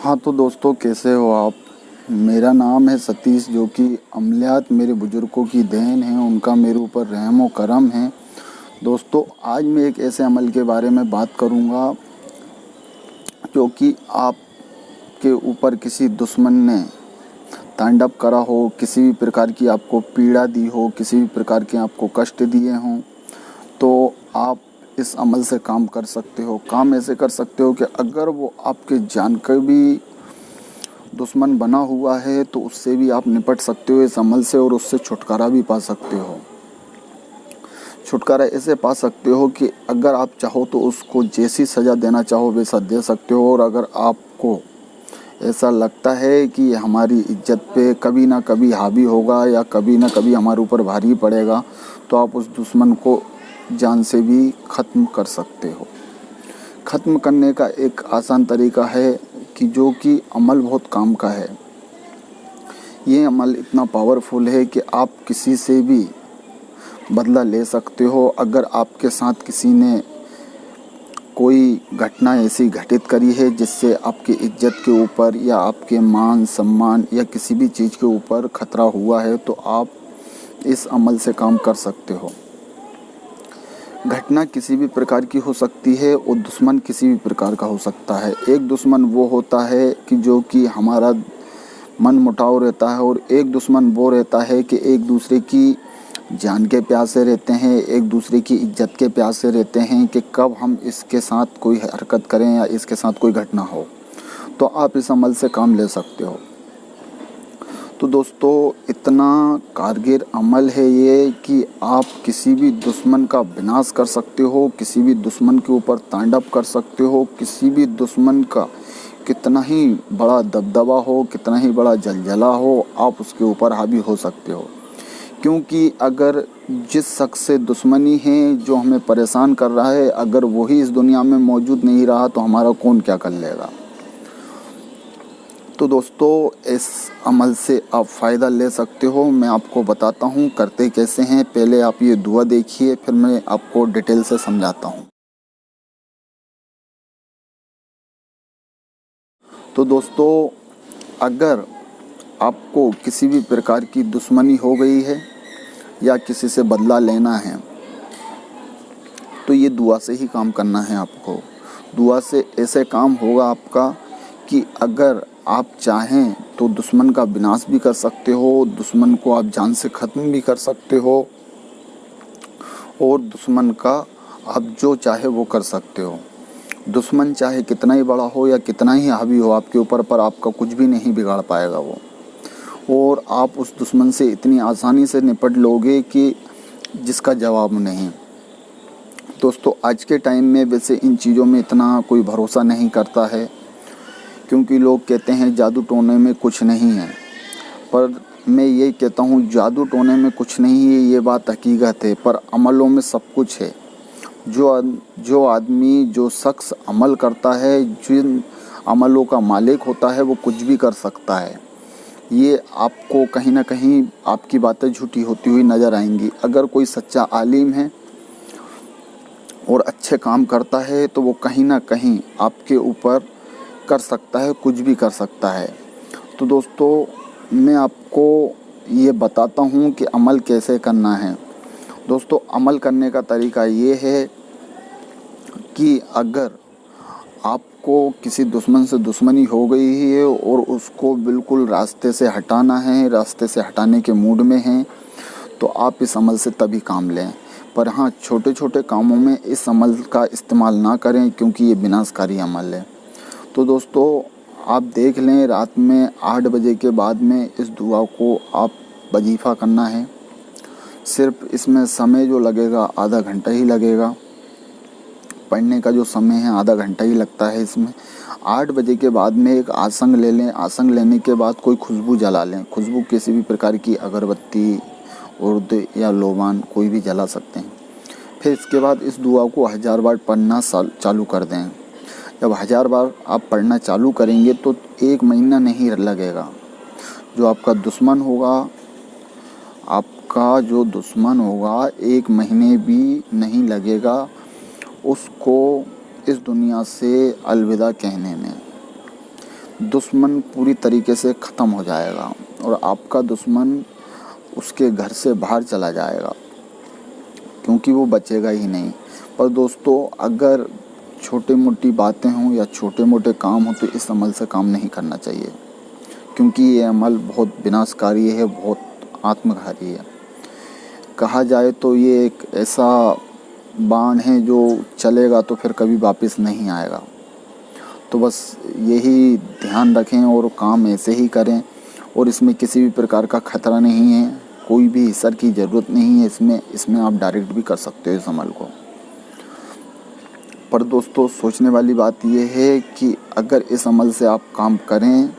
हाँ तो दोस्तों, कैसे हो आप। मेरा नाम है सतीश, जो कि अमलियात मेरे बुज़ुर्गों की देन है, उनका मेरे ऊपर रहम व करम है। दोस्तों, आज मैं एक ऐसे अमल के बारे में बात करूँगा जो कि आपके ऊपर किसी दुश्मन ने तांडव करा हो, किसी भी प्रकार की आपको पीड़ा दी हो, किसी भी प्रकार के आपको कष्ट दिए हों, तो आप इस अमल से काम कर सकते हो। काम ऐसे कर सकते हो कि अगर वो आपके जान का भी दुश्मन बना हुआ है तो उससे भी आप निपट सकते हो इस अमल से, और उससे छुटकारा भी पा सकते हो। छुटकारा ऐसे पा सकते हो कि अगर आप चाहो तो उसको जैसी सज़ा देना चाहो वैसा दे सकते हो, और अगर आपको ऐसा लगता है कि ये हमारी इज्जत पे कभी ना कभी हावी होगा या कभी ना कभी हमारे ऊपर भारी पड़ेगा, तो आप उस दुश्मन को जान से भी ख़त्म कर सकते हो। ख़त्म करने का एक आसान तरीका है कि अमल बहुत काम का है। ये अमल इतना पावरफुल है कि आप किसी से भी बदला ले सकते हो। अगर आपके साथ किसी ने कोई घटना ऐसी घटित करी है जिससे आपकी इज्जत के ऊपर या आपके मान सम्मान या किसी भी चीज़ के ऊपर खतरा हुआ है, तो आप इस अमल से काम कर सकते हो। घटना किसी भी प्रकार की हो सकती है और दुश्मन किसी भी प्रकार का हो सकता है। एक दुश्मन वो होता है कि जो कि हमारा मन मुटाव रहता है, और एक दुश्मन वो रहता है कि एक दूसरे की जान के प्यासे रहते हैं, एक दूसरे की इज्जत के प्यासे रहते हैं कि कब हम इसके साथ कोई हरकत करें या इसके साथ कोई घटना हो। तो आप इस अमल से काम ले सकते हो। तो दोस्तों, इतना कारगर अमल है ये कि आप किसी भी दुश्मन का विनाश कर सकते हो, किसी भी दुश्मन के ऊपर तांडव कर सकते हो, किसी भी दुश्मन का कितना ही बड़ा दबदबा हो, कितना ही बड़ा जलजला हो, आप उसके ऊपर हावी हो सकते हो। क्योंकि अगर जिस शख्स से दुश्मनी है, जो हमें परेशान कर रहा है, अगर वही इस दुनिया में मौजूद नहीं रहा तो हमारा कौन क्या कर लेगा। तो दोस्तों, इस अमल से आप फ़ायदा ले सकते हो। मैं आपको बताता हूँ करते कैसे हैं। पहले आप ये दुआ देखिए, फिर मैं आपको डिटेल से समझाता हूँ। तो दोस्तों, अगर आपको किसी भी प्रकार की दुश्मनी हो गई है या किसी से बदला लेना है, तो ये दुआ से ही काम करना है आपको। दुआ से ऐसे काम होगा आपका कि अगर आप चाहें तो दुश्मन का विनाश भी कर सकते हो, दुश्मन को आप जान से ख़त्म भी कर सकते हो, और दुश्मन का आप जो चाहे वो कर सकते हो। दुश्मन चाहे कितना ही बड़ा हो या कितना ही हावी हो आपके ऊपर, पर आपका कुछ भी नहीं बिगाड़ पाएगा वो, और आप उस दुश्मन से इतनी आसानी से निपट लोगे कि जिसका जवाब नहीं। दोस्तों, आज के टाइम में वैसे इन चीज़ों में इतना कोई भरोसा नहीं करता है, क्योंकि लोग कहते हैं जादू टोने में कुछ नहीं है। पर मैं ये कहता हूँ, जादू टोने में कुछ नहीं है, ये बात हकीकत है, पर अमलों में सब कुछ है। जो आदमी, जो शख्स अमल करता है, जिन अमलों का मालिक होता है, वो कुछ भी कर सकता है। ये आपको कहीं ना कहीं आपकी बातें झूठी होती हुई नज़र आएंगी। अगर कोई सच्चा आलिम है और अच्छे काम करता है, तो वो कहीं ना कहीं आपके ऊपर कर सकता है, कुछ भी कर सकता है। तो दोस्तों, मैं आपको ये बताता हूँ कि अमल कैसे करना है। दोस्तों, अमल करने का तरीका ये है कि अगर आपको किसी दुश्मन से दुश्मनी हो गई है और उसको बिल्कुल रास्ते से हटाना है, रास्ते से हटाने के मूड में हैं, तो आप इस अमल से तभी काम लें। पर हाँ, छोटे छोटे कामों में इस अमल का इस्तेमाल ना करें, क्योंकि ये विनाशकारी अमल है। तो दोस्तों, आप देख लें, रात में 8 बजे के बाद में इस दुआ को आप वजीफ़ा करना है। सिर्फ इसमें समय जो लगेगा आधा घंटा ही लगेगा। पढ़ने का जो समय है आधा घंटा ही लगता है इसमें। 8 बजे के बाद में एक आसंग ले लें। आसंग लेने के बाद कोई खुशबू जला लें। खुशबू किसी भी प्रकार की, अगरबत्ती, उर्द या लोबान, कोई भी जला सकते हैं। फिर इसके बाद इस दुआ को 1000 बार पढ़ना चालू कर दें। जब 1000 बार आप पढ़ना चालू करेंगे तो 1 महीना नहीं लगेगा। जो आपका दुश्मन होगा 1 महीने भी नहीं लगेगा उसको इस दुनिया से अलविदा कहने में। दुश्मन पूरी तरीके से ख़त्म हो जाएगा और आपका दुश्मन उसके घर से बाहर चला जाएगा, क्योंकि वो बचेगा ही नहीं। पर दोस्तों, अगर छोटी मोटी बातें हों या छोटे मोटे काम हों तो इस अमल से काम नहीं करना चाहिए, क्योंकि ये अमल बहुत विनाशकारी है, बहुत आत्मघाती है। कहा जाए तो ये एक ऐसा बाण है जो चलेगा तो फिर कभी वापस नहीं आएगा। तो बस यही ध्यान रखें और काम ऐसे ही करें, और इसमें किसी भी प्रकार का खतरा नहीं है, कोई भी हिस्सर की ज़रूरत नहीं है इसमें आप डायरेक्ट भी कर सकते हो इस अमल को। पर दोस्तों, सोचने वाली बात यह है कि अगर इस अमल से आप काम करें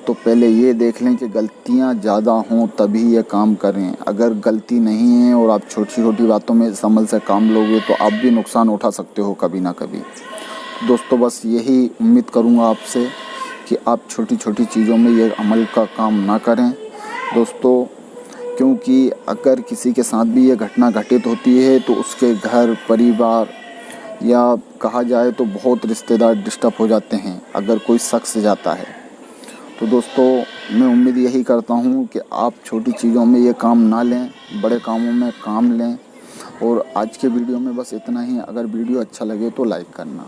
तो पहले ये देख लें कि गलतियां ज़्यादा हों तभी ये काम करें। अगर गलती नहीं है और आप छोटी छोटी बातों में इस अमल से काम लोगे तो आप भी नुकसान उठा सकते हो कभी ना कभी। दोस्तों, बस यही उम्मीद करूँगा आपसे कि आप छोटी छोटी चीज़ों में ये अमल का काम ना करें दोस्तों, क्योंकि अगर किसी के साथ भी ये घटना घटित होती है तो उसके घर परिवार या कहा जाए तो बहुत रिश्तेदार डिस्टर्ब हो जाते हैं अगर कोई शख्स जाता है। तो दोस्तों, मैं उम्मीद यही करता हूँ कि आप छोटी चीज़ों में ये काम ना लें, बड़े कामों में काम लें। और आज के वीडियो में बस इतना ही। अगर वीडियो अच्छा लगे तो लाइक करना।